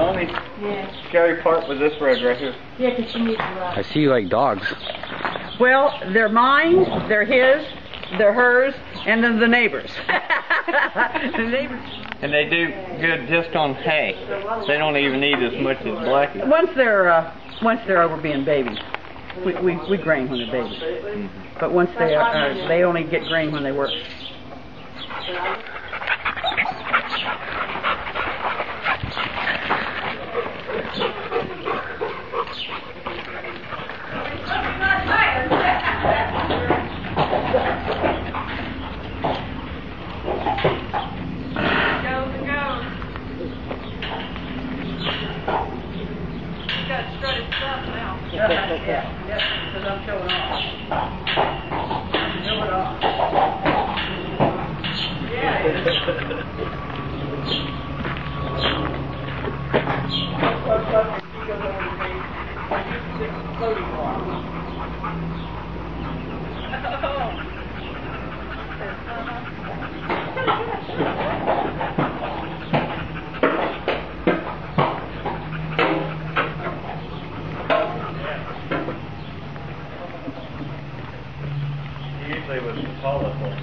only scary part was this road right here. Yeah, because she needs to ride. I see you like dogs. Well, they're mine, they're his, they're hers, and then the neighbors. The neighbors. And they do good just on hay. They don't even eat as much as Blackie. Once they're over being babies, we grain when they're babies. Mm-hmm. But once they only get grain when they work. Because I'm showing off. Show it off. Yeah. Usually with the tallest ones,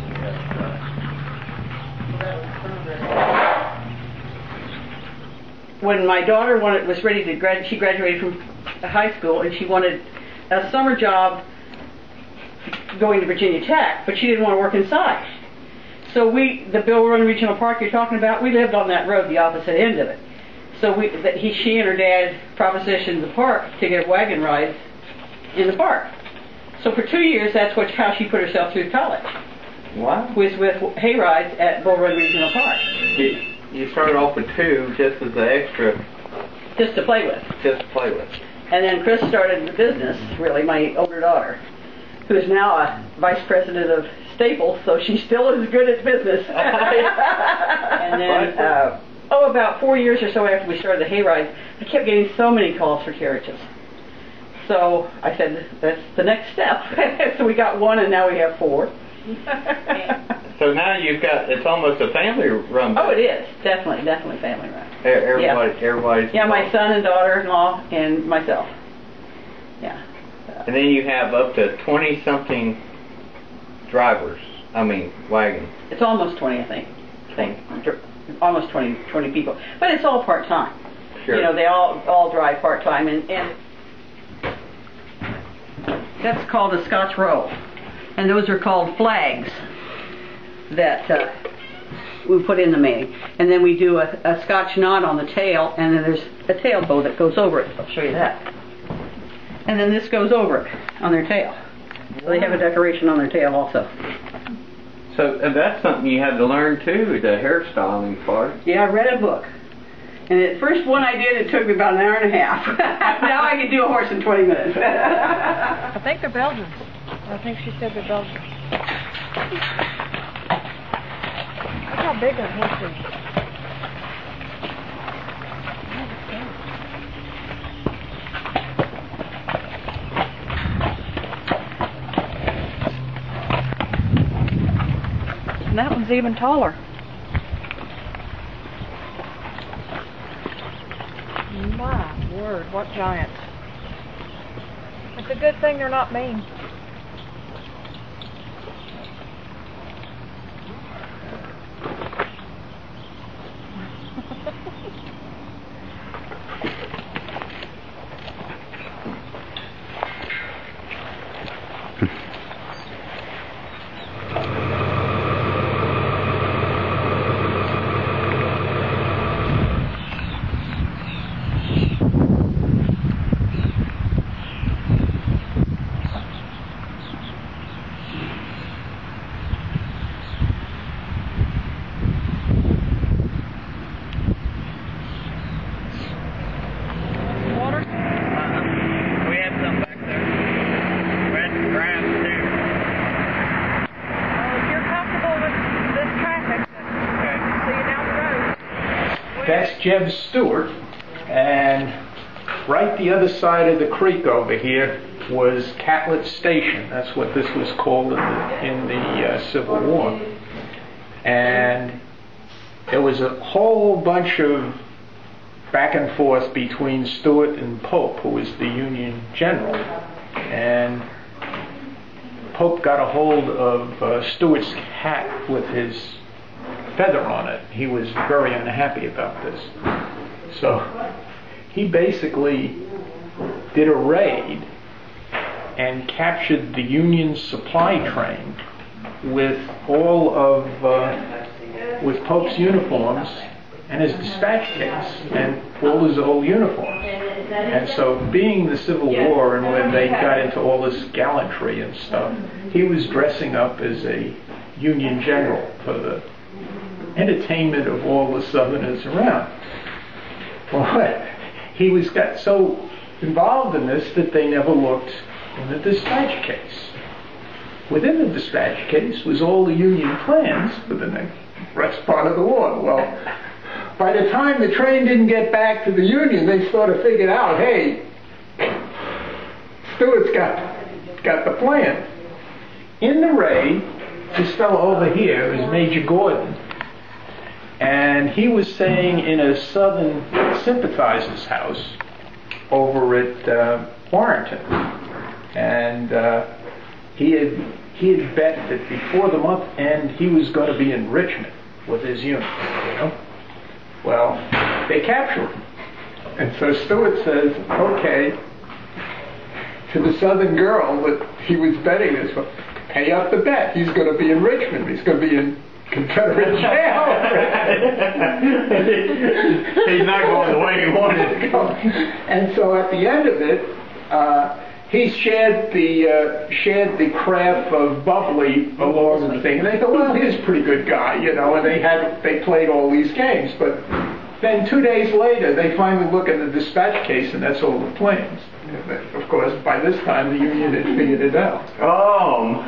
when my daughter was ready to graduate, she graduated from high school and she wanted a summer job going to Virginia Tech, but she didn't want to work inside. So the Bill Run Regional Park you're talking about, we lived on that road, the opposite end of it. So she and her dad propositioned the park to get wagon rides in the park. So for 2 years, that's how she put herself through college. Wow. Was with hay rides at Bull Run Regional Park. You started off with 2 just as an extra. Just to play with. Just to play with. And then Chris started the business, really, my older daughter, who's now a vice president of Staples, so she still is good at business. And then, about 4 years or so after we started the hay rides, I kept getting so many calls for carriages. So I said, that's the next step. So we got 1 and now we have 4. So now it's almost a family run. Oh, it is. Definitely family run. Everybody's. Yeah, my son and daughter-in-law and myself. Yeah. And then you have up to 20-something drivers. Wagons. It's almost 20, I think. Almost 20 people. But it's all part-time. Sure. You know, they all drive part-time. And that's called a Scotch roll. And those are called flags that we put in the main. And then we do a Scotch knot on the tail, and then there's a tail bow that goes over it. I'll show you that. And then this goes over it on their tail. So they have a decoration on their tail also. So that's something you had to learn too, the hairstyling part. Yeah, I read a book. And the first one I did, it took me about an hour and a half. Now I can do a horse in 20 minutes. I think they're Belgians. I think she said they're Belgians. Look how big a horse is. And that one's even taller. My word, what giants. It's a good thing they're not mean. That's Jeb Stewart, and right the other side of the creek over here was Catlett Station. That's what this was called in the Civil War. And there was a whole bunch of back and forth between Stewart and Pope, who was the Union general. And Pope got a hold of Stewart's hat with his feather on it. He was very unhappy about this. So he basically did a raid and captured the Union supply train with all of with Pope's uniforms and his dispatch case and all his old uniforms. And so, being the Civil War and when they got into all this gallantry and stuff, he was dressing up as a Union general for the entertainment of all the Southerners around. Well, he got so involved in this that they never looked in the dispatch case. Within the dispatch case was all the Union plans for the next part of the war. Well, by the time the train didn't get back to the Union, they sort of figured out, hey, Stewart's got the plan. In the raid, this fellow over here is Major Gordon, and he was staying in a Southern sympathizer's house over at Warrenton, and he had bet that before the month end he was going to be in Richmond with his unit. You know? Well, they captured him, and so Stewart says, okay, to the Southern girl that he was betting this for, pay up the bet. He's going to be in Richmond. He's going to be in Confederate jail. He's not going the way he wanted to go. And so at the end of it, he shared the craft of bubbly along the thing. And they thought, well, he's a pretty good guy, you know. And they played all these games. But then 2 days later, they finally look at the dispatch case, and that's all the plans. Of course, by this time, the Union had figured it out. Oh.